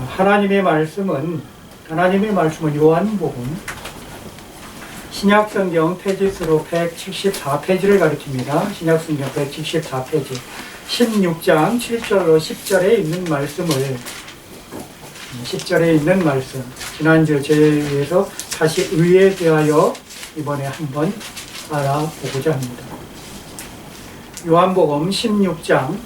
하나님의 말씀은 요한복음 신약성경 페이지수로 174페이지를 가리킵니다. 신약성경 174페이지 16장 7절로 10절에 있는 말씀을 10절에 있는 말씀 지난주 제에서 다시 의에 대하여 이번에 한번 알아보고자 합니다. 요한복음 16장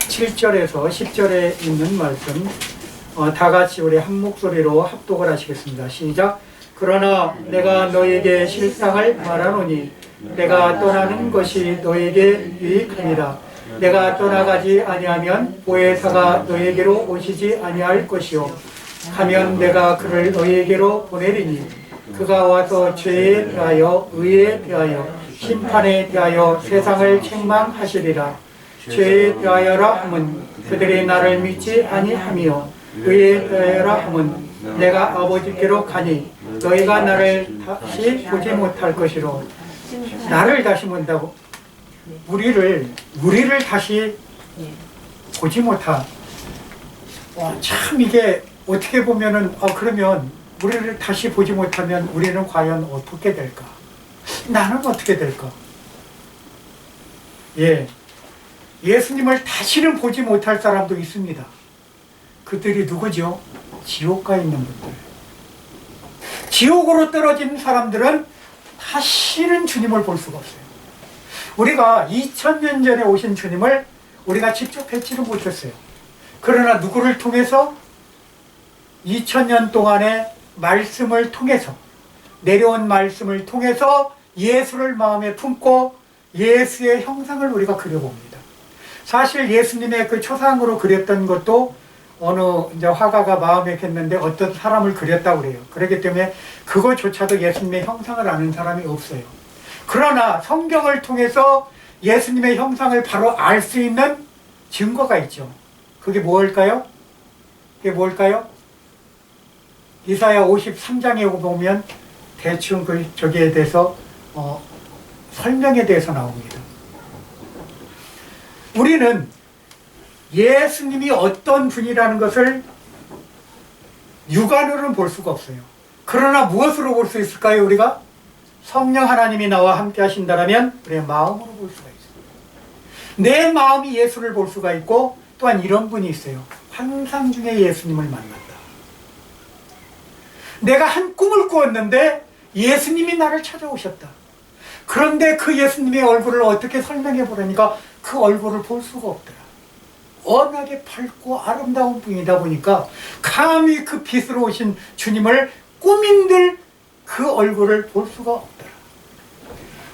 7절에서 10절에 있는 말씀 다 같이 우리 한 목소리로 합독을 하시겠습니다. 시작. 그러나 내가 너에게 실상을 말하노니 내가 떠나는 것이 너에게 유익하니라. 내가 떠나가지 아니하면 보혜사가 너에게로 오시지 아니할 것이요 가면 내가 그를 너에게로 보내리니 그가 와서 죄에 대하여 의에 대하여 심판에 대하여 세상을 책망하시리라. 죄에 대하여라 함은 그들이 나를 믿지 아니하며 의에 대하여라 함은 내가 아버지께로 가니 너희가 나를 다시 보지 못할 것이로. 나를 다시 본다고? 우리를 다시 보지 못할. 참 이게 어떻게 보면은 그러면 우리를 다시 보지 못하면 우리는 과연 어떻게 될까? 나는 어떻게 될까? 예수님을 다시는 보지 못할 사람도 있습니다. 그들이 누구죠? 지옥 가 있는 분들. 지옥으로 떨어진 사람들은 다시는 주님을 볼 수가 없어요. 우리가 2000년 전에 오신 주님을 우리가 직접 뵙지는 못했어요. 그러나 누구를 통해서 2000년 동안의 말씀을 통해서 내려온 말씀을 통해서 예수를 마음에 품고 예수의 형상을 우리가 그려봅니다. 사실 예수님의 그 초상으로 그렸던 것도 어느 이제 화가가 마음에 겠는데 어떤 사람을 그렸다고 그래요. 그렇기 때문에 그것조차도 예수님의 형상을 아는 사람이 없어요. 그러나 성경을 통해서 예수님의 형상을 바로 알 수 있는 증거가 있죠. 그게 뭘까요? 이사야 53장에 보면 대충 저기에 대해서 설명에 대해서 나옵니다. 우리는 예수님이 어떤 분이라는 것을 육안으로는 볼 수가 없어요. 그러나 무엇으로 볼 수 있을까요? 우리가 성령 하나님이 나와 함께 하신다면 우리의 마음으로 볼 수가 있어요. 내 마음이 예수를 볼 수가 있고, 또한 이런 분이 있어요. 환상 중에 예수님을 만났다. 내가 한 꿈을 꾸었는데 예수님이 나를 찾아오셨다. 그런데 그 예수님의 얼굴을 어떻게 설명해 보려니까 그 얼굴을 볼 수가 없더라. 워낙에 밝고 아름다운 분이다 보니까 감히 그 빛으로 오신 주님을 꾸민들 그 얼굴을 볼 수가 없더라.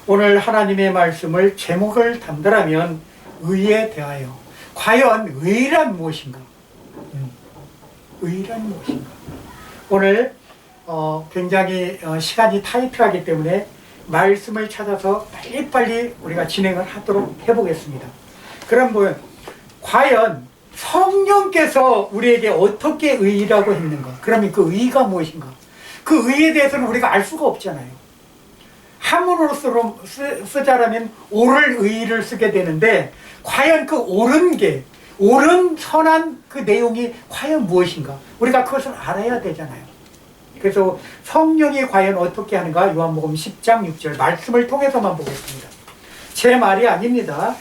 오늘 하나님의 말씀을 제목을 단다라면 의에 대하여. 과연 의란 무엇인가? 의란 무엇인가? 오늘 굉장히 시간이 타이트하기 때문에 말씀을 찾아서 빨리빨리 우리가 진행을 하도록 해보겠습니다. 그럼 과연 성령께서 우리에게 어떻게 의라고 했는가? 그러면 그 의가 무엇인가? 그 의에 대해서는 우리가 알 수가 없잖아요. 한문으로 쓰자라면 옳을 의를 쓰게 되는데 과연 그 옳은 선한 그 내용이 과연 무엇인가? 우리가 그것을 알아야 되잖아요. 그래서 성령이 과연 어떻게 하는가? 요한복음 10장 6절 말씀을 통해서만 보겠습니다. 제 말이 아닙니다.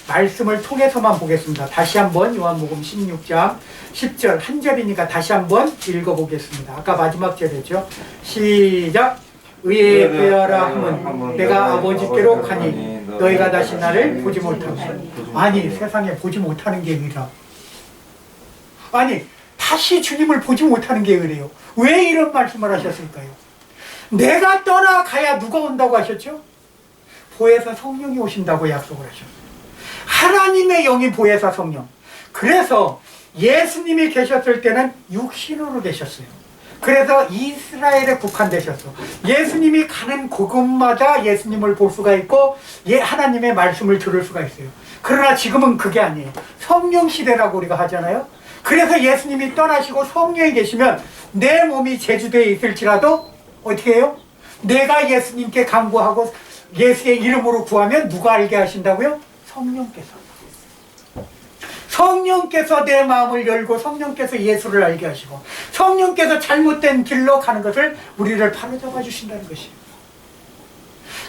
말씀을 통해서만 보겠습니다. 다시 한번 요한복음 16장 10절 한 절이니까 다시 한번 읽어보겠습니다. 아까 마지막 절이죠. 시작. 의에 대하라 함은 내가 아버지께로 가니 너희가 다시 나를 보지 못하고. 아니, 세상에 보지 못하는 게 의라. 아니, 다시 주님을 보지 못하는 게 의래요. 왜 이런 말씀을 하셨을까요? 내가 떠나가야 누가 온다고 하셨죠? 보혜사 성령이 오신다고 약속을 하셨어요. 하나님의 영이 보혜사 성령. 그래서 예수님이 계셨을 때는 육신으로 계셨어요. 그래서 이스라엘에 국한되셨어. 예수님이 가는 곳마다 예수님을 볼 수가 있고 하나님의 말씀을 들을 수가 있어요. 그러나 지금은 그게 아니에요. 성령 시대라고 우리가 하잖아요. 그래서 예수님이 떠나시고 성령이 계시면 내 몸이 제주도에 있을지라도 어떻게 해요? 내가 예수님께 간구하고 예수의 이름으로 구하면 누가 알게 하신다고요? 성령께서. 성령께서 내 마음을 열고 성령께서 예수를 알게 하시고 성령께서 잘못된 길로 가는 것을 우리를 바로잡아 주신다는 것이에요.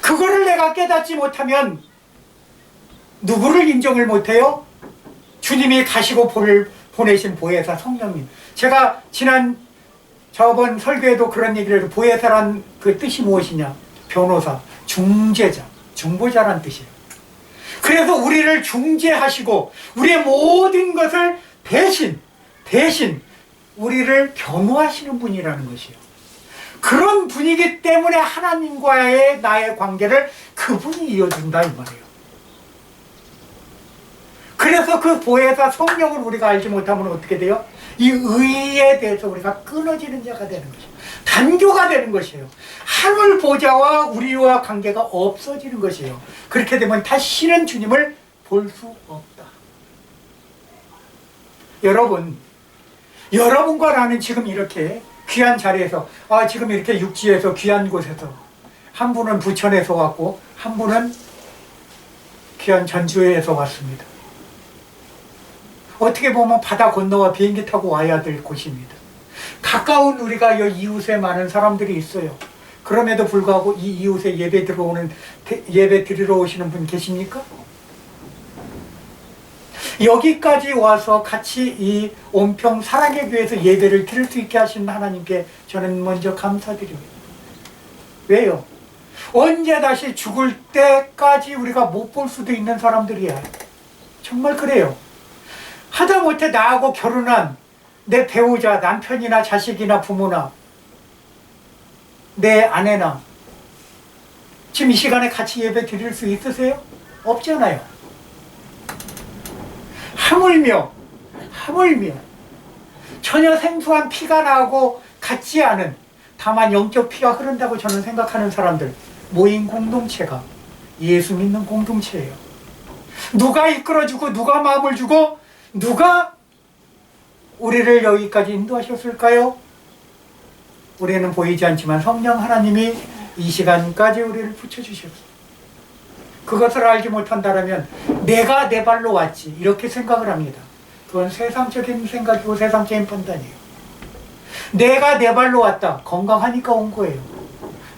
그거를 내가 깨닫지 못하면 누구를 인정을 못해요? 주님이 가시고 보내신 보혜사 성령님. 제가 저번 설교에도 그런 얘기를 해도 보혜사란 그 뜻이 무엇이냐? 변호사, 중재자, 중보자란 뜻이에요. 그래서 우리를 중재하시고 우리의 모든 것을 대신 우리를 변호하시는 분이라는 것이에요. 그런 분이기 때문에 하나님과의 나의 관계를 그분이 이어준다 이 말이에요. 그래서 그 보혜사 성령을 우리가 알지 못하면 어떻게 돼요? 이 의에 대해서 우리가 끊어지는 자가 되는 것이에요. 단교가 되는 것이에요. 하늘 보좌와 우리와 관계가 없어지는 것이에요. 그렇게 되면 다시는 주님을 볼 수 없다. 여러분과 나는 지금 이렇게 귀한 자리에서 지금 이렇게 육지에서 귀한 곳에서 한 분은 부천에서 왔고 한 분은 귀한 전주에서 왔습니다. 어떻게 보면 바다 건너와 비행기 타고 와야 될 곳입니다. 가까운 우리가 이 이웃에 많은 사람들이 있어요. 그럼에도 불구하고 이 이웃에 예배 드리러 오시는 분 계십니까? 여기까지 와서 같이 이 온평 사랑의 교회에서 예배를 드릴 수 있게 하신 하나님께 저는 먼저 감사드립니다. 왜요? 언제 다시 죽을 때까지 우리가 못 볼 수도 있는 사람들이야. 정말 그래요. 하다못해 나하고 결혼한 내 배우자, 남편이나 자식이나 부모나 내 아내나 지금 이 시간에 같이 예배 드릴 수 있으세요? 없잖아요. 하물며 전혀 생소한 피가 나고 같지 않은 다만 영적 피가 흐른다고 저는 생각하는 사람들 모인 공동체가 예수 믿는 공동체예요. 누가 이끌어주고 누가 마음을 주고 누가 우리를 여기까지 인도하셨을까요? 우리는 보이지 않지만 성령 하나님이 이 시간까지 우리를 붙여주셨어요. 그것을 알지 못한다면 내가 내 발로 왔지 이렇게 생각을 합니다. 그건 세상적인 생각이고 세상적인 판단이에요. 내가 내 발로 왔다. 건강하니까 온 거예요.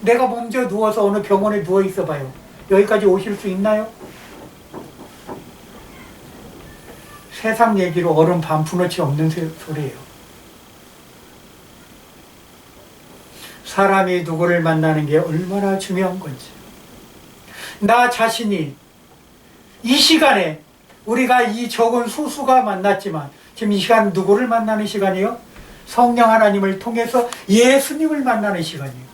내가 먼저 누워서 어느 병원에 누워 있어 봐요. 여기까지 오실 수 있나요? 세상 얘기로 얼음 반푼어치 없는 소리예요. 사람이 누구를 만나는 게 얼마나 중요한 건지. 나 자신이 이 시간에 우리가 이 적은 소수가 만났지만 지금 이 시간 누구를 만나는 시간이에요? 성령 하나님을 통해서 예수님을 만나는 시간이에요.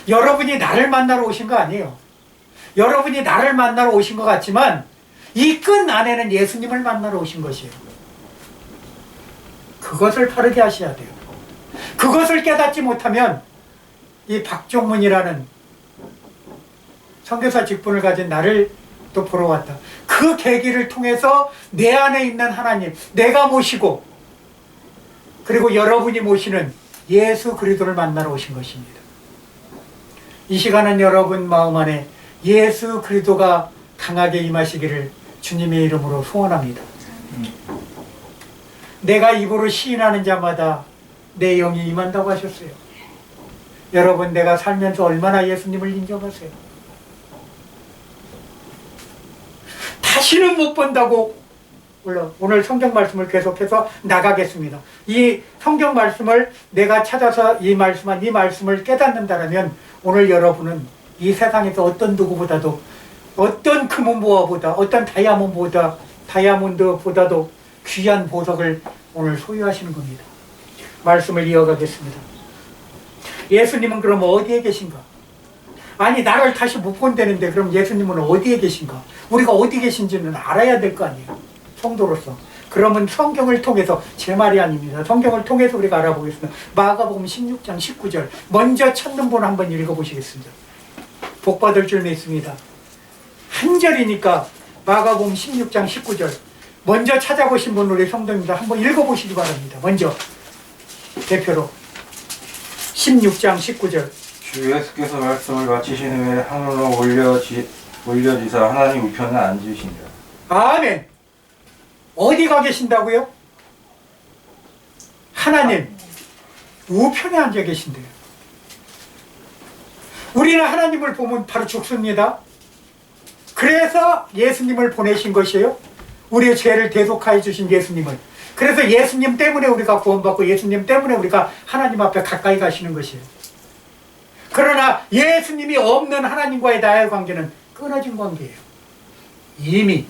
여러분이 나를 만나러 오신 거 아니에요. 여러분이 나를 만나러 오신 것 같지만 이 끈 안에는 예수님을 만나러 오신 것이에요. 그것을 바르게 하셔야 돼요. 그것을 깨닫지 못하면 이 박종문이라는 선교사 직분을 가진 나를 또 보러 왔다. 그 계기를 통해서 내 안에 있는 하나님, 내가 모시고 그리고 여러분이 모시는 예수 그리스도를 만나러 오신 것입니다. 이 시간은 여러분 마음 안에 예수 그리스도가 강하게 임하시기를 주님의 이름으로 소원합니다. 내가 입으로 시인하는 자마다 내 영이 임한다고 하셨어요. 여러분 내가 살면서 얼마나 예수님을 인정하세요? 다시는 못 본다고 오늘 성경 말씀을 계속해서 나가겠습니다. 이 성경 말씀을 내가 찾아서 이 말씀을 깨닫는다면 오늘 여러분은 이 세상에서 어떤 누구보다도 어떤 금은보화보다 어떤 다이아몬드보다도 귀한 보석을 오늘 소유하시는 겁니다. 말씀을 이어가겠습니다. 예수님은 그럼 어디에 계신가? 아니 나를 다시 못 본다는데 그럼 예수님은 어디에 계신가? 우리가 어디 계신지는 알아야 될 거 아니에요. 성도로서. 그러면 성경을 통해서 제 말이 아닙니다. 성경을 통해서 우리가 알아보겠습니다. 마가복음 16장 19절 먼저 찾는 분 한번 읽어보시겠습니다. 복 받을 줄 믿습니다. 한 절이니까 마가복음 16장 19절. 먼저 찾아보신 분 우리 성도님들 한번 읽어보시기 바랍니다. 먼저 대표로 16장 19절. 주 예수께서 말씀을 마치신 후에 하늘로 올려지사 하나님 우편에 앉으시니라. 아멘. 어디가 계신다고요? 하나님 우편에 앉아 계신대요. 우리는 하나님을 보면 바로 죽습니다. 그래서 예수님을 보내신 것이에요. 우리의 죄를 대속하여 주신 예수님을. 그래서 예수님 때문에 우리가 구원받고 예수님 때문에 우리가 하나님 앞에 가까이 가시는 것이에요. 그러나 예수님이 없는 하나님과의 나의 관계는 끊어진 관계예요. 이미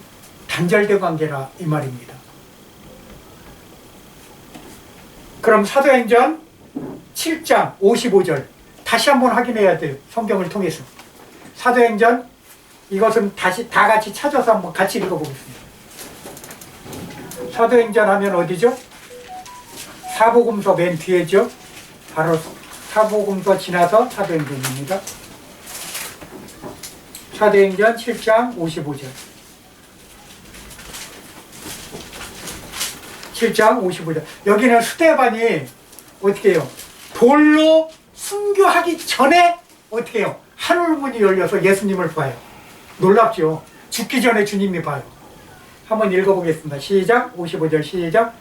단절된 관계라 이 말입니다. 그럼 사도행전 7장 55절 다시 한번 확인해야 돼요. 성경을 통해서. 사도행전 이것은 다시 다 같이 찾아서 한번 같이 읽어보겠습니다. 사도행전 하면 어디죠? 사복음서 맨 뒤에죠. 바로 사복음서 지나서 사도행전입니다. 사도행전 7장 55절. 7장 55절. 여기는 스데반이 어떻게 해요? 돌로 순교하기 전에 어떻게 해요? 하늘문이 열려서 예수님을 봐요. 놀랍죠? 죽기 전에 주님이 봐요. 한번 읽어보겠습니다. 시작. 55절 시작.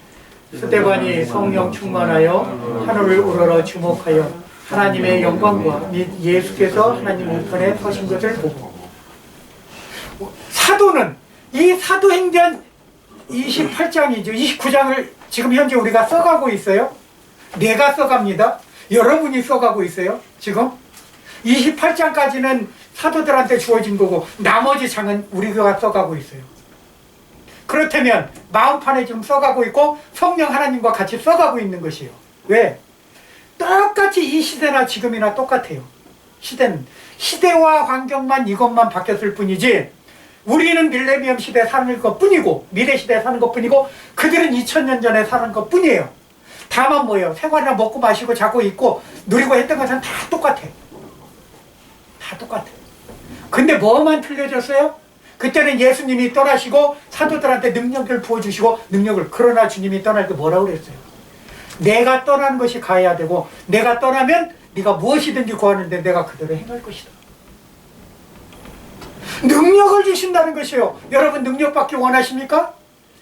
스데반이 성령 충만하여 하늘을 우러러 주목하여 하나님의 영광과 및 예수께서 하나님 우편에 서신 것을 보고. 사도는 이 사도행전 28장이죠. 29장을 지금 현재 우리가 써가고 있어요. 내가 써갑니다. 여러분이 써가고 있어요. 지금 28장까지는 사도들한테 주어진 거고 나머지 장은 우리가 써가고 있어요. 그렇다면 마음판에 지금 써가고 있고 성령 하나님과 같이 써가고 있는 것이에요. 왜? 똑같이 이 시대나 지금이나 똑같아요. 시대는 시대와 환경만 이것만 바뀌었을 뿐이지 우리는 밀레니엄 시대에 사는 것 뿐이고 미래 시대에 사는 것 뿐이고 그들은 2000년 전에 사는 것 뿐이에요. 다만 뭐예요? 생활이나 먹고 마시고 자고 있고 누리고 했던 것은 다 똑같아. 다 똑같아. 근데 뭐만 틀려졌어요? 그때는 예수님이 떠나시고 사도들한테 능력을 부어주시고 능력을. 그러나 주님이 떠날 때 뭐라고 그랬어요? 내가 떠나는 것이 가야 되고 내가 떠나면 네가 무엇이든지 구하는데 내가 그대로 행할 것이다. 능력을 주신다는 것이에요. 여러분 능력 받기 원하십니까?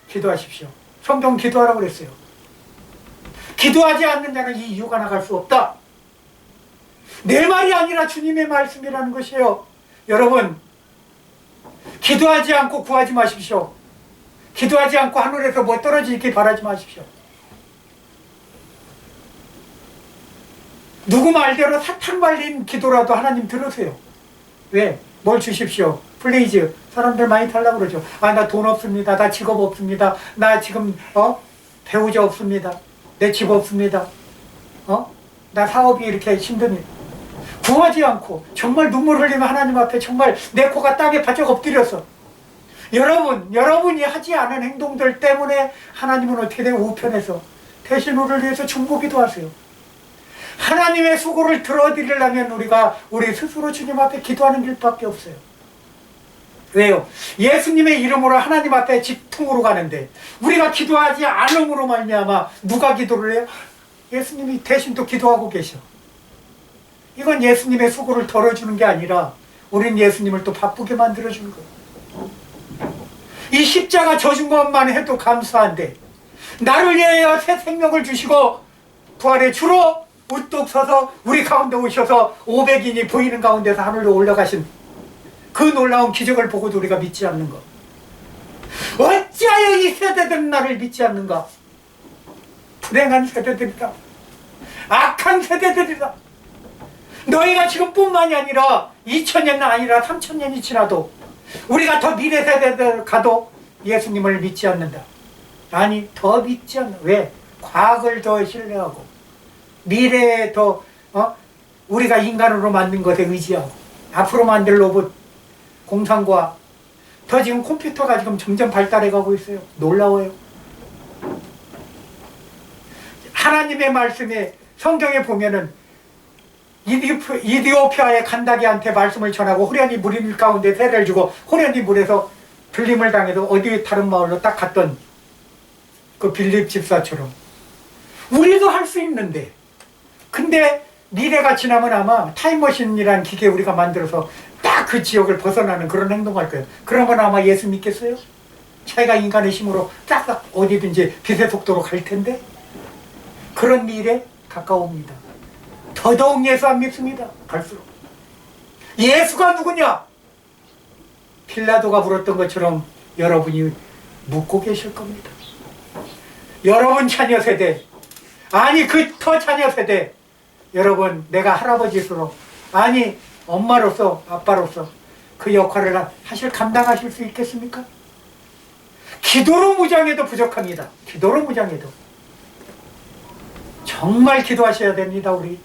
기도하십시오. 성경 기도하라고 그랬어요. 기도하지 않는 자는 이 이유가 나갈 수 없다. 내 말이 아니라 주님의 말씀이라는 것이에요. 여러분 기도하지 않고 구하지 마십시오. 기도하지 않고 하늘에서 뭐 떨어지길 바라지 마십시오. 누구 말대로 사탕 발린 기도라도 하나님 들으세요. 왜? 뭘 주십시오. 플레이즈. 사람들 많이 달라고 그러죠. 아, 나 돈 없습니다. 나 직업 없습니다. 나 지금 배우자 없습니다. 내 집 없습니다. 나 사업이 이렇게 힘듭니다. 구하지 않고 정말 눈물 흘리며 하나님 앞에 정말 내 코가 땅에 바짝 엎드려서 여러분이 하지 않은 행동들 때문에 하나님은 어떻게 돼요? 우편에서 대신 우리를 위해서 중보기도 하세요. 하나님의 수고를 들어드리려면 우리 스스로 주님 앞에 기도하는 길밖에 없어요. 왜요? 예수님의 이름으로 하나님 앞에 직통으로 가는데 우리가 기도하지 않음으로 말미암아 누가 기도를 해요? 예수님이 대신 또 기도하고 계셔. 이건 예수님의 수고를 덜어주는 게 아니라 우린 예수님을 또 바쁘게 만들어주는 거예요. 이 십자가 져준 것만 해도 감사한데 나를 위하여 새 생명을 주시고 부활의 주로 우뚝 서서 우리 가운데 오셔서 500인이 보이는 가운데서 하늘로 올라가신 그 놀라운 기적을 보고도 우리가 믿지 않는 것. 어찌하여 이 세대들은 나를 믿지 않는가? 불행한 세대들이다. 악한 세대들이다. 너희가 지금뿐만이 아니라 2000년이 아니라 3000년이 지나도 우리가 더 미래 세대들 가도 예수님을 믿지 않는다. 아니 더 믿지 않는다. 왜? 과거를 더 신뢰하고 미래에 더 우리가 인간으로 만든 것에 의지하고 앞으로 만들 로봇 공상과 더 지금 컴퓨터가 지금 점점 발달해 가고 있어요. 놀라워요. 하나님의 말씀에 성경에 보면은 이디오피아의 간다기한테 말씀을 전하고 호련히 물 가운데 세례를 주고 호련히 물에서 불림을 당해도 어디 다른 마을로 딱 갔던 그 빌립 집사처럼 우리도 할 수 있는데, 근데 미래가 지나면 아마 타임머신이라는 기계 우리가 만들어서 딱 그 지역을 벗어나는 그런 행동할 거예요. 그러면 아마 예수 믿겠어요? 자기가 인간의 힘으로 딱 어디든지 빛의 속도로 갈 텐데, 그런 미래 가까웁니다. 더더욱 예수 안 믿습니다. 갈수록. 예수가 누구냐? 빌라도가 물었던 것처럼 여러분이 묻고 계실 겁니다. 여러분 자녀 세대, 아니 그 더 자녀 세대, 여러분 내가 할아버지로서, 아니 엄마로서, 아빠로서 그 역할을 감당하실 수 있겠습니까? 기도로 무장해도 부족합니다. 기도로 무장해도. 정말 기도하셔야 됩니다. 우리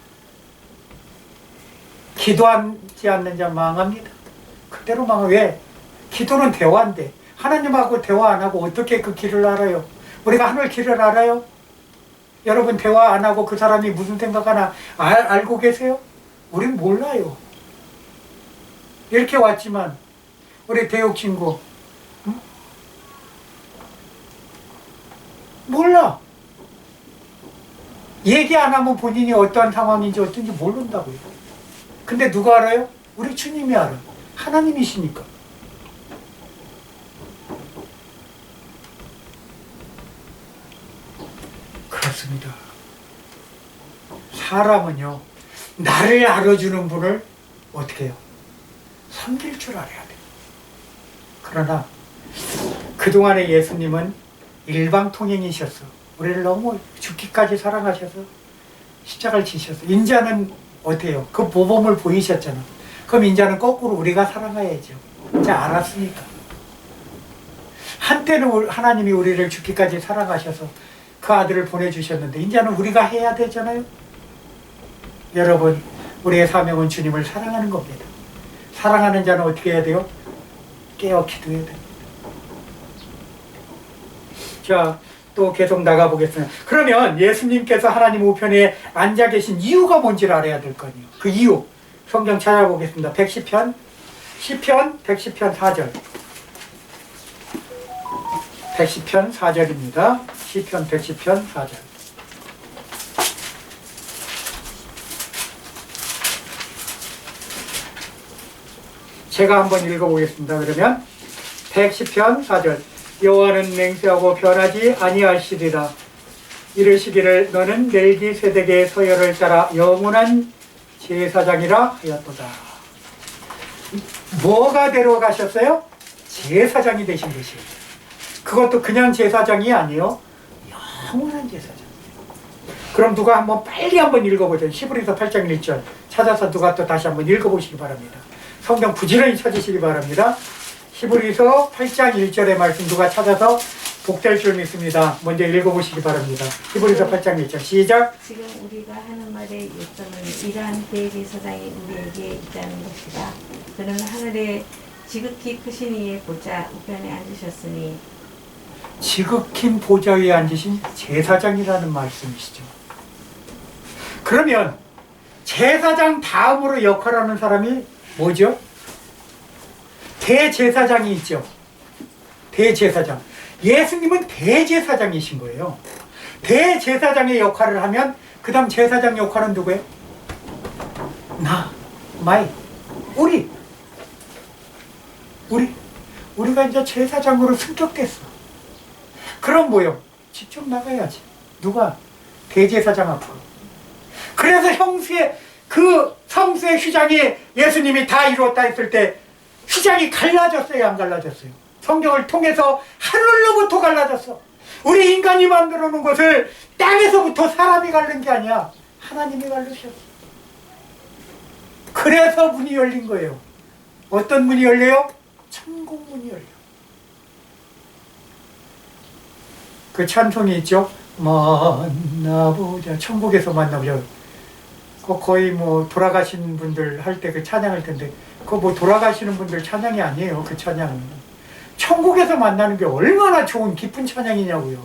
기도하지 않는 자 망합니다. 그대로 망해. 왜? 기도는 대화인데 하나님하고 대화 안 하고 어떻게 그 길을 알아요? 우리가 하늘 길을 알아요? 여러분 대화 안 하고 그 사람이 무슨 생각하나 알고 계세요? 우린 몰라요. 이렇게 왔지만 우리 대육 친구 응? 몰라. 얘기 안 하면 본인이 어떠한 상황인지 어떤지 모른다고요. 근데 누가 알아요? 우리 주님이 알아요. 하나님이시니까. 그렇습니다. 사람은요, 나를 알아주는 분을 어떻게 해요? 섬길 줄 알아야 돼요. 그러나 그동안의 예수님은 일방통행이셨어. 우리를 너무 죽기까지 사랑하셔서 십자가를 지셨어. 인자는 어때요? 그 모범을 보이셨잖아. 그럼 인자는 거꾸로 우리가 사랑해야죠. 이제 알았으니까. 한때는 하나님이 우리를 죽기까지 사랑하셔서 그 아들을 보내주셨는데 이제는 우리가 해야 되잖아요. 여러분, 우리의 사명은 주님을 사랑하는 겁니다. 사랑하는 자는 어떻게 해야 돼요? 깨어 기도해야 됩니다. 자, 또 계속 나가보겠습니다. 그러면 예수님께서 하나님 우편에 앉아 계신 이유가 뭔지를 알아야 될 거 아니에요. 그 이유 성경 찾아보겠습니다. 110편 시편 110편 4절 110편 4절입니다. 시편 110편 4절. 제가 한번 읽어보겠습니다. 그러면 110편 4절. 여호와는 맹세하고 변하지 아니하시리라. 이르시기를 너는 멜기세덱의 서열을 따라 영원한 제사장이라 하였도다. 뭐가 데려가셨어요? 제사장이 되신 것이에요. 그것도 그냥 제사장이 아니에요. 영원한 제사장. 그럼 누가 한번 빨리 한번 읽어보죠. 히브리서 8장 1절 찾아서 누가 또 다시 한번 읽어보시기 바랍니다. 성경 부지런히 찾으시기 바랍니다. 히브리서 8장 1절의 말씀 누가 찾아서 복될 줄 믿습니다. 먼저 읽어보시기 바랍니다. 히브리서 8장 1절 시작. 지금 우리가 하는 말의 요점은 이러한 대제사장이 우리에게 있다는 것이다. 그는 하늘에 지극히 크신 이의 보좌 우편에 앉으셨으니. 지극히 보좌 위에 앉으신 제사장이라는 말씀이시죠. 그러면 제사장 다음으로 역할하는 사람이 뭐죠? 대제사장이 있죠. 대제사장. 예수님은 대제사장이신 거예요. 대제사장의 역할을 하면 그 다음 제사장 역할은 누구예요? 나, 마이, 우리가 이제 제사장으로 승격됐어. 그럼 뭐요? 직접 나가야지. 누가? 대제사장 앞으로. 그래서 그 성수의 휘장이 예수님이 다 이루었다 했을 때 휘장이 갈라졌어요, 안 갈라졌어요? 성경을 통해서 하늘로부터 갈라졌어. 우리 인간이 만들어 놓은 것을 땅에서부터 사람이 갈른 게 아니야. 하나님이 갈르셨어. 그래서 문이 열린 거예요. 어떤 문이 열려요? 천국 문이 열려. 그 찬송이 있죠. 만나보자. 천국에서 만나보자. 거의 뭐 돌아가신 분들 할 때 그 찬양할 텐데 그거 뭐 돌아가시는 분들 찬양이 아니에요. 그 찬양은 천국에서 만나는 게 얼마나 좋은 기쁜 찬양이냐고요.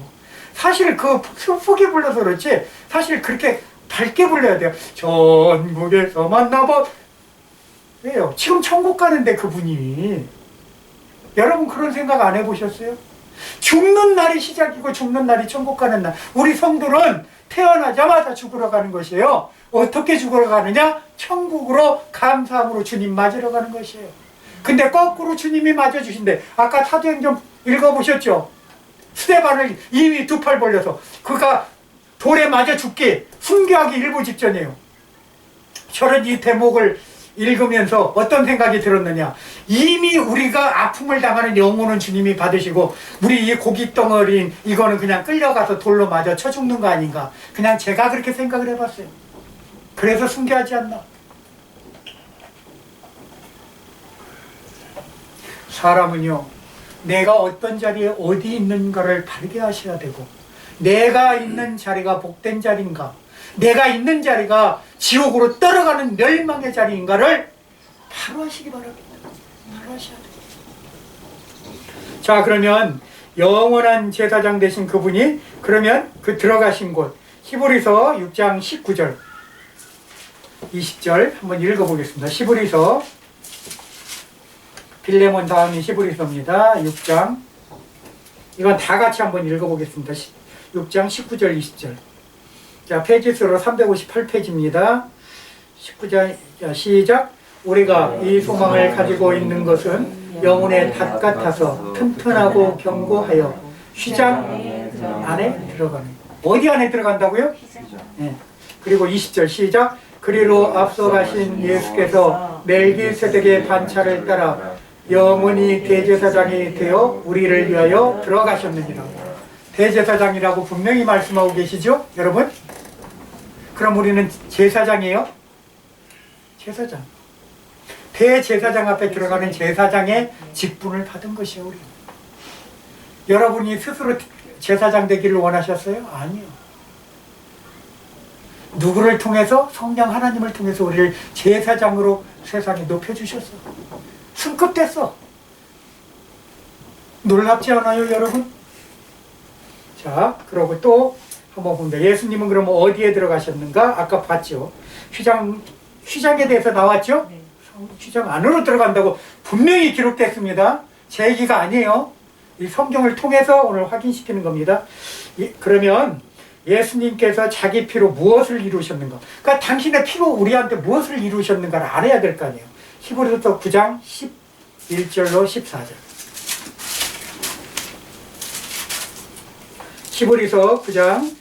사실 그 슬프게 불러서 그렇지 사실 그렇게 밝게 불러야 돼요. 천국에서 만나봐. 왜요? 지금 천국 가는데 그분이 여러분 그런 생각 안 해보셨어요? 죽는 날이 시작이고 죽는 날이 천국 가는 날. 우리 성도는 태어나자마자 죽으러 가는 것이에요. 어떻게 죽으러 가느냐? 천국으로 감사함으로 주님 맞으러 가는 것이에요. 근데 거꾸로 주님이 맞아주신대. 아까 사도행전 읽어보셨죠? 스데반을 이미 두 팔 벌려서 그가 돌에 맞아 죽기 순교하기 일부 직전이에요. 저는 이 대목을 읽으면서 어떤 생각이 들었느냐, 이미 우리가 아픔을 당하는 영혼은 주님이 받으시고 우리 이 고깃덩어리인 이거는 그냥 끌려가서 돌로 맞아 쳐 죽는 거 아닌가, 그냥 제가 그렇게 생각을 해봤어요. 그래서 순교하지 않나. 사람은요, 내가 어떤 자리에 어디 있는가를 바르게 하셔야 되고, 내가 있는 자리가 복된 자리인가, 내가 있는 자리가 지옥으로 떨어가는 멸망의 자리인가를 바로 하시기 바랍니다. 바로 하셔야 돼요. 자, 그러면 영원한 제사장 되신 그분이 그러면 그 들어가신 곳 히브리서 6장 19절 20절 한번 읽어보겠습니다. 히브리서, 빌레몬 다음이 히브리서입니다. 6장, 이건 다 같이 한번 읽어보겠습니다. 6장 19절 20절. 자, 페이지수로 358페이지입니다. 19절, 자, 시작. 우리가 이 소망을 가지고 있는 것은 영혼의 닷 같아서 튼튼하고 견고하여 휘장 안에 들어가는. 어디 안에 들어간다고요? 네. 그리고 20절 시작. 그리로 앞서 가신 예수께서 멜기세덱의 반차를 따라 영원히 대제사장이 되어 우리를 위하여 들어가셨느니라. 대제사장이라고 분명히 말씀하고 계시죠, 여러분? 그럼 우리는 제사장이에요? 제사장. 대제사장 앞에 들어가는 제사장의 직분을 받은 것이에요, 우리. 여러분이 스스로 제사장 되기를 원하셨어요? 아니요. 누구를 통해서? 성령 하나님을 통해서 우리를 제사장으로 세상에 높여주셨어. 승급됐어. 놀랍지 않아요, 여러분? 자, 그러고 또 한번 봅니다. 예수님은 그러면 어디에 들어가셨는가? 아까 봤죠. 휘장에 대해서 나왔죠? 휘장 안으로 들어간다고 분명히 기록됐습니다. 제 얘기가 아니에요. 이 성경을 통해서 오늘 확인시키는 겁니다. 그러면 예수님께서 자기 피로 무엇을 이루셨는가? 그러니까 당신의 피로 우리한테 무엇을 이루셨는가를 알아야 될 거 아니에요. 히브리서 9장 11절로 14절. 히브리서 9장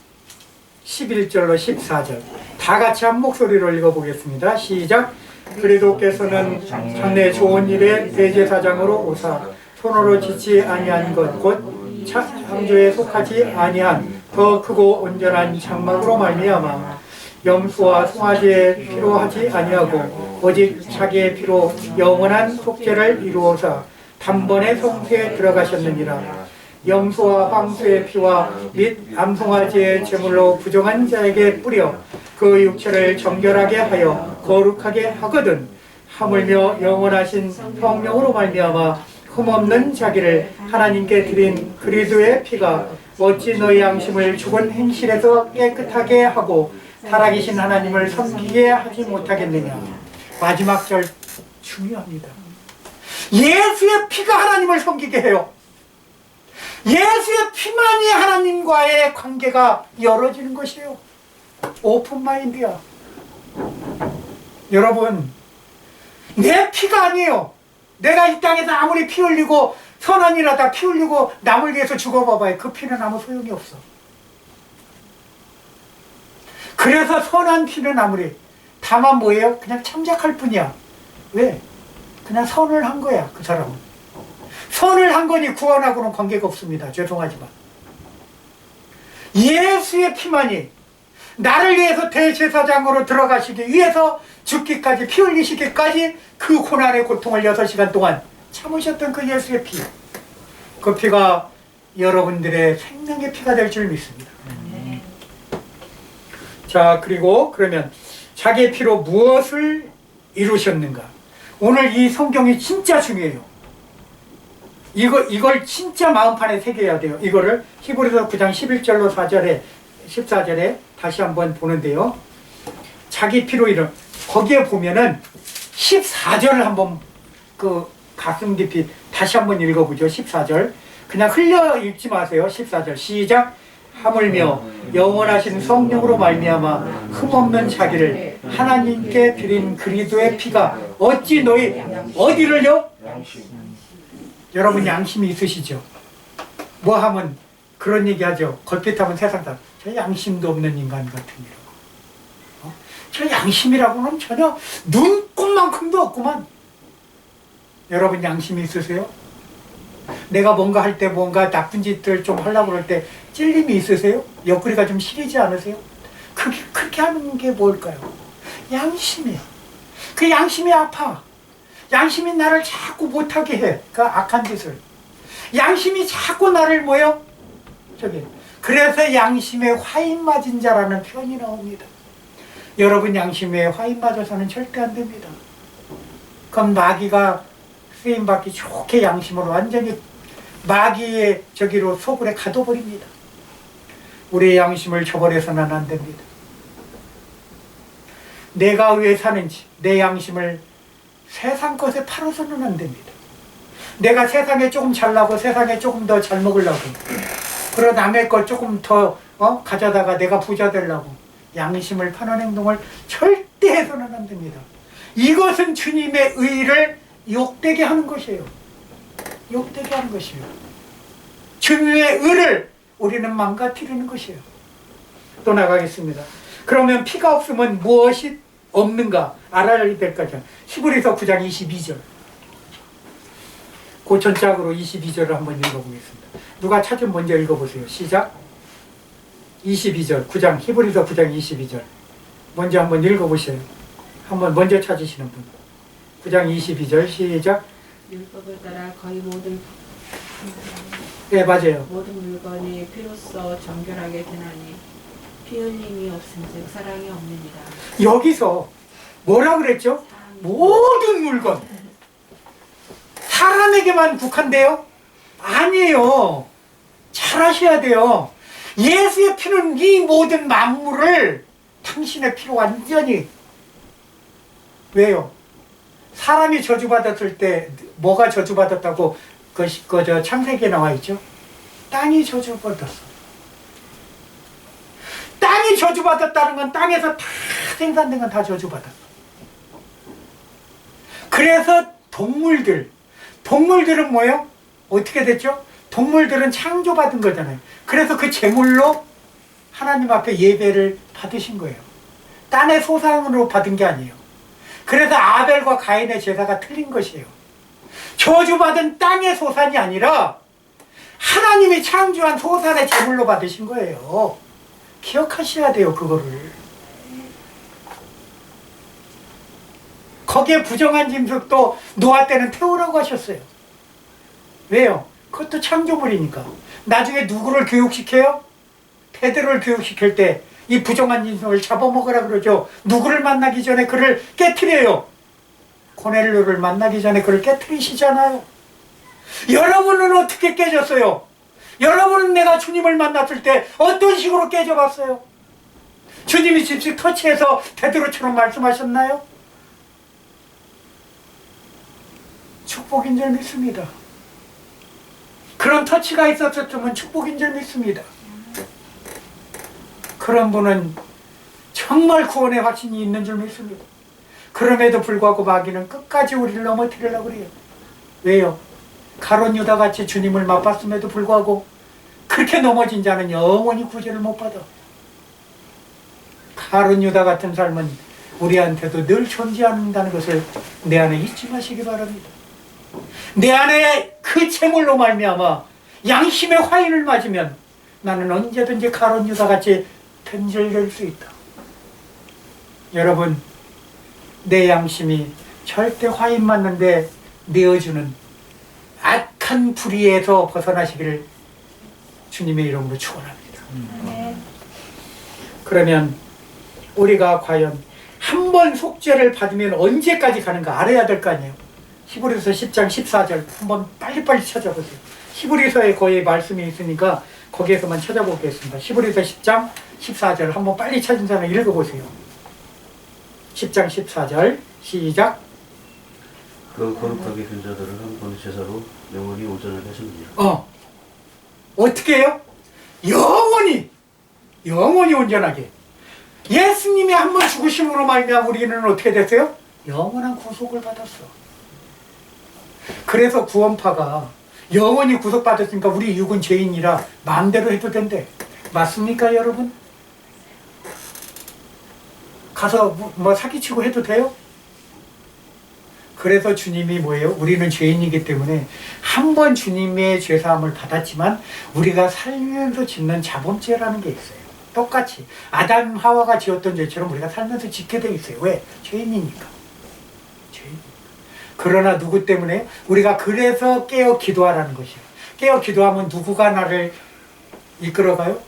11절로 14절. 다 같이 한 목소리로 읽어보겠습니다. 시작. 그리스도께서는 장래 좋은 일에 대제사장으로 오사 손으로 짓지 아니한 것 곧 창조에 속하지 아니한 더 크고 온전한 장막으로 말미암아 염소와 송아지의 피로 하지 아니하고 오직 자기의 피로 영원한 속죄를 이루어서 단번에 성소에 들어가셨느니라. 염소와 황소의 피와 및 암송아지의 제물로 부정한 자에게 뿌려 그 육체를 정결하게 하여 거룩하게 하거든 하물며 영원하신 성령으로 말미암아 흠없는 자기를 하나님께 드린 그리스도의 피가 어찌 너희 양심을 죽은 행실에서 깨끗하게 하고 살아계신 하나님을 섬기게 하지 못하겠느냐. 마지막 절 중요합니다. 예수의 피가 하나님을 섬기게 해요. 예수의 피만이 하나님과의 관계가 열어지는 것이에요. 오픈 마인드야. 여러분, 내 피가 아니에요. 내가 이 땅에서 아무리 피 흘리고 선한 일 하다 피 흘리고 남을 위해서 죽어봐봐요. 그 피는 아무 소용이 없어. 그래서 선한 피는 아무리 다만 뭐예요? 그냥 참작할 뿐이야. 왜? 그냥 선을 한 거야, 그 사람은. 선을 한 거니 구원하고는 관계가 없습니다. 죄송하지만. 예수의 피만이 나를 위해서 대제사장으로 들어가시기 위해서 죽기까지 피 흘리시기까지 그 고난의 고통을 6시간 동안 참으셨던 그 예수의 피, 그 피가 여러분들의 생명의 피가 될 줄 믿습니다. 자, 그리고 그러면 자기의 피로 무엇을 이루셨는가? 오늘 이 성경이 진짜 중요해요. 이걸 진짜 마음판에 새겨야 돼요. 이거를 히브리서 9장 11절로 14절에 다시 한번 보는데요. 자기 피로 이룬, 거기에 보면은 14절을 한번 그 가슴 깊이 다시 한번 읽어보죠. 14절. 그냥 흘려 읽지 마세요. 14절 시작. 하물며 영원하신 성령으로 말미암아 흠없는 자기를 하나님께 드린 그리스도의 피가 어찌 너희 어디를요? 양심. 여러분 양심이 있으시죠? 뭐 하면 그런 얘기하죠. 걸핏하면 세상 다 저 양심도 없는 인간 같으니라고. 저 양심이라고는 전혀 눈꼽만큼도 없구만. 여러분 양심이 있으세요? 내가 뭔가 할 때 뭔가 나쁜 짓들 좀 하려고 그럴 때 찔림이 있으세요? 옆구리가 좀 시리지 않으세요? 그렇게 하는 게 뭘까요? 양심이야. 그 양심이 아파. 양심이 나를 자꾸 못하게 해. 그 악한 짓을. 양심이 자꾸 나를 뭐요? 그래서 양심에 화인 맞은 자라는 표현이 나옵니다. 여러분 양심에 화인 맞아서는 절대 안 됩니다. 그럼 마귀가 쓰임받기 좋게 양심으로 완전히 마귀의 저기로 소굴에 가둬버립니다. 우리의 양심을 저버려서는 안 됩니다. 내가 왜 사는지 내 양심을 세상 것에 팔아서는 안 됩니다. 내가 세상에 조금 잘나고 세상에 조금 더 잘 먹으려고 그러 남의 것 조금 더 가져다가 내가 부자 되려고 양심을 파는 행동을 절대 해서는 안 됩니다. 이것은 주님의 의를 욕되게 하는 것이에요. 욕되게 하는 것이에요. 주님의 의를 우리는 망가뜨리는 것이에요. 또 나가겠습니다. 그러면 피가 없으면 무엇이 없는가 알아야 될 거죠. 히브리서 9장 22절. 고전짝으로 22절을 한번 읽어보겠습니다. 누가 찾으면 먼저 읽어보세요. 시작. 22절 9장 히브리서 9장 22절 먼저 한번 읽어보세요. 한번 먼저 찾으시는 분. 9장 22절 시작. 율법을 따라 거의 모든 네 맞아요. 모든 물건이 피로써 정결하게 되나니 피 흘림이 없은즉 사랑이 없느니라. 여기서 뭐라 그랬죠? 모든 물건 사람에게만 국한돼요? 아니에요. 잘 아셔야 돼요. 예수의 피는 이 모든 만물을 당신의 피로 완전히 왜요? 사람이 저주받았을 때 뭐가 저주받았다고 저 창세기에 나와 있죠? 땅이 저주받았어. 땅이 저주받았다는 건 땅에서 다 생산된 건 다 저주받았어. 그래서 동물들은 뭐예요? 어떻게 됐죠? 동물들은 창조받은 거잖아요. 그래서 그 제물로 하나님 앞에 예배를 받으신 거예요. 땅의 소상으로 받은 게 아니에요. 그래서 아벨과 가인의 제사가 틀린 것이에요. 저주받은 땅의 소산이 아니라 하나님이 창조한 소산의 제물로 받으신 거예요. 기억하셔야 돼요, 그거를. 거기에 부정한 짐승도 노아 때는 태우라고 하셨어요. 왜요? 그것도 창조물이니까. 나중에 누구를 교육시켜요? 베드로를 교육시킬 때 이 부정한 짐승을 잡아먹으라 그러죠. 누구를 만나기 전에 그를 깨트려요. 고넬료를 만나기 전에 그를 깨트리시잖아요. 여러분은 어떻게 깨졌어요? 여러분은 내가 주님을 만났을 때 어떤 식으로 깨져봤어요? 주님이 직접 터치해서 베드로처럼 말씀하셨나요? 축복인 줄 믿습니다. 그런 터치가 있었으면 축복인 줄 믿습니다. 그런 분은 정말 구원의 확신이 있는 줄 믿습니다. 그럼에도 불구하고 마귀는 끝까지 우리를 넘어뜨리려고 그래요. 왜요? 가룟 유다 같이 주님을 맛봤음에도 불구하고 그렇게 넘어진 자는 영원히 구제를 못 받아. 가룟 유다 같은 삶은 우리한테도 늘 존재한다는 것을 내 안에 잊지 마시기 바랍니다. 내 안에 그 채물로 말미암아 양심의 화인을 맞으면 나는 언제든지 가룟 유다 같이 변절될 수 있다. 여러분, 내 양심이 절대 화인 맞는데 내어주는 악한 불의에서 벗어나시기를 주님의 이름으로 축원합니다. 그러면 우리가 과연 한 번 속죄를 받으면 언제까지 가는가 알아야 될 거 아니에요. 히브리서 10장 14절 한번 빨리빨리 찾아보세요. 히브리서에 거의 말씀이 있으니까 거기에서만 찾아보겠습니다. 히브리서 10장 14절 한번 빨리 찾은 사람 읽어보세요. 10장 14절 시작. 그 거룩하게 된 자들을 한 번의 제사로 영원히 온전하게 하십니다. 어떻게 해요? 영원히 온전하게. 예수님이 한 번 죽으심으로 말미암아 우리는 어떻게 됐어요? 영원한 구속을 받았어. 그래서 구원파가 영원히 구속받았으니까 우리 육은 죄인이라 마음대로 해도 된대. 맞습니까, 여러분? 가서 뭐 사기치고 해도 돼요? 그래서 주님이 뭐예요? 우리는 죄인이기 때문에 한 번 주님의 죄사함을 받았지만 우리가 살면서 짓는 자범죄라는 게 있어요. 똑같이 아담 하와가 지었던 죄처럼 우리가 살면서 짓게 돼 있어요. 왜? 죄인이니까. 그러나 누구 때문에? 우리가 그래서 깨어 기도하라는 것이에요. 깨어 기도하면 누구가 나를 이끌어가요?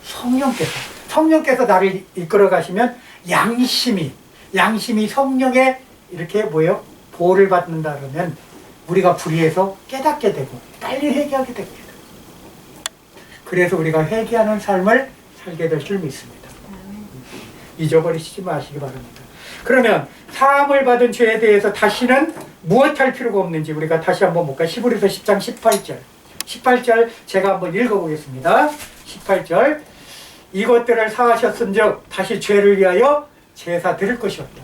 성령께서 나를 이끌어가시면 양심이 성령의 이렇게 뭐예요? 보호를 받는다 그러면 우리가 불의해서 깨닫게 되고 빨리 회개하게 됩니다. 그래서 우리가 회개하는 삶을 살게 될 줄 믿습니다. 잊어버리시지 마시기 바랍니다. 그러면 사함을 받은 죄에 대해서 다시는 무엇할 필요가 없는지 우리가 다시 한번 볼까요? 히브리서 10장 18절 제가 한번 읽어보겠습니다. 18절 이것들을 사하셨은즉 다시 죄를 위하여 제사 드릴 것이 없다.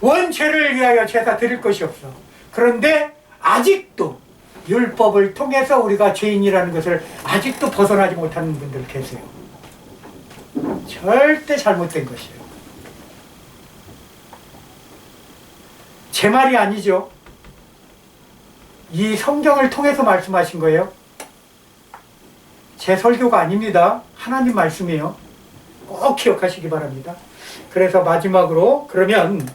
원죄를 위하여 제사 드릴 것이 없어. 그런데 아직도 율법을 통해서 우리가 죄인이라는 것을 아직도 벗어나지 못하는 분들 계세요. 절대 잘못된 것이에요. 제 말이 아니죠. 이 성경을 통해서 말씀하신 거예요. 제 설교가 아닙니다. 하나님 말씀이에요. 꼭 기억하시기 바랍니다. 그래서 마지막으로 그러면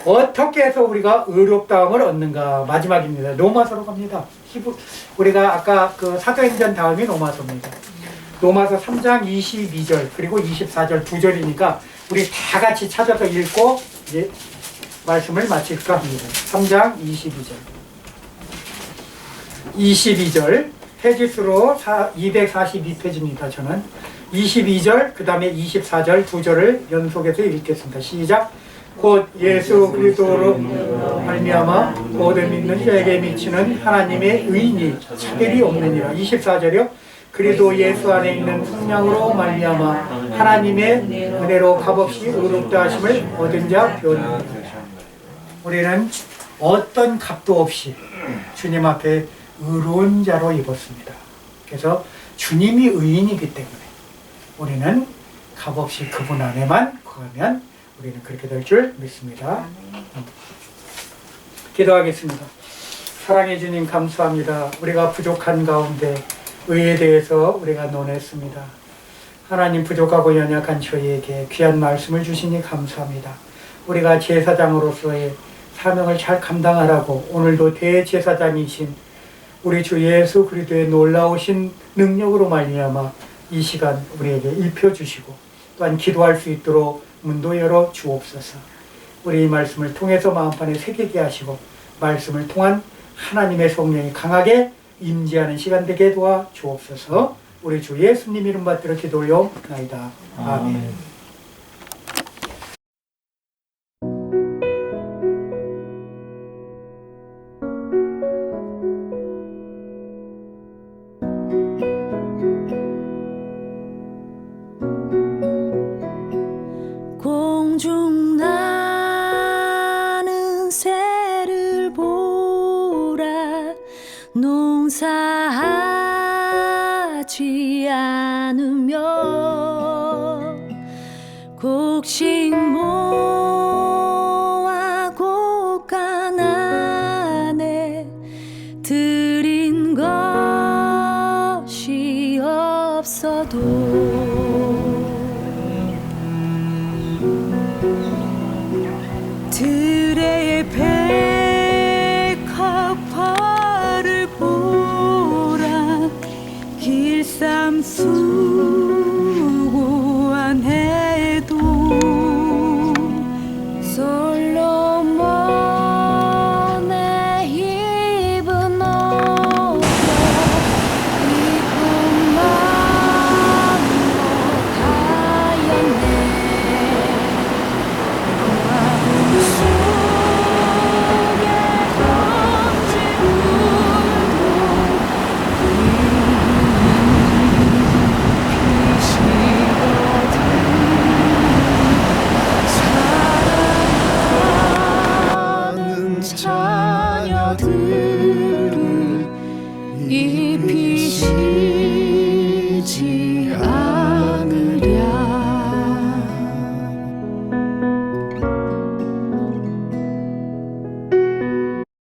어떻게 해서 우리가 의롭다함을 얻는가? 마지막입니다. 로마서로 갑니다. 우리가 아까 그 사도행전 다음이 로마서입니다. 로마서 3장 22절 그리고 24절 두 절이니까 우리 다 같이 찾아서 읽고 이제 말씀을 마칠까 합니다. 3장 22절 페이지수로 242페이지입니다. 저는 22절 그 다음에 24절 두 절을 연속해서 읽겠습니다. 시작. 곧 예수 그리스도로 말미암아 모든 믿는 자에게 미치는 하나님의 의인이 차별이 없느니라. 24절이요. 그리스도 예수 안에 있는 성령으로 말미암아 하나님의 은혜로 값없이 의롭다 하심을 얻은 자 표현합니다. 우리는 어떤 값도 없이 주님 앞에 의로운 자로 입었습니다. 그래서 주님이 의인이기 때문에 우리는 값없이 그분 안에만 거하면 우리는 그렇게 될 줄 믿습니다. 기도하겠습니다. 사랑해 주님 감사합니다. 우리가 부족한 가운데 의에 대해서 우리가 논했습니다. 하나님 부족하고 연약한 저희에게 귀한 말씀을 주시니 감사합니다. 우리가 제사장으로서의 사명을 잘 감당하라고 오늘도 대제사장이신 우리 주 예수 그리스도의 놀라우신 능력으로 말미암아 이 시간 우리에게 입혀주시고 또한 기도할 수 있도록 문도 열어 주옵소서. 우리 이 말씀을 통해서 마음판에 새기게 하시고 말씀을 통한 하나님의 성령이 강하게 임재하는 시간 되게 도와 주옵소서. 우리 주 예수님 이름 받들어 기도 올려옵나이다. 아멘. 공중 나는 새를 보라 농사하지 않으며 곡식 모아 곡간 안에 들인 것이 없어도 들의 백합화를 보라 길쌈 수고한 해도 자녀들을 입히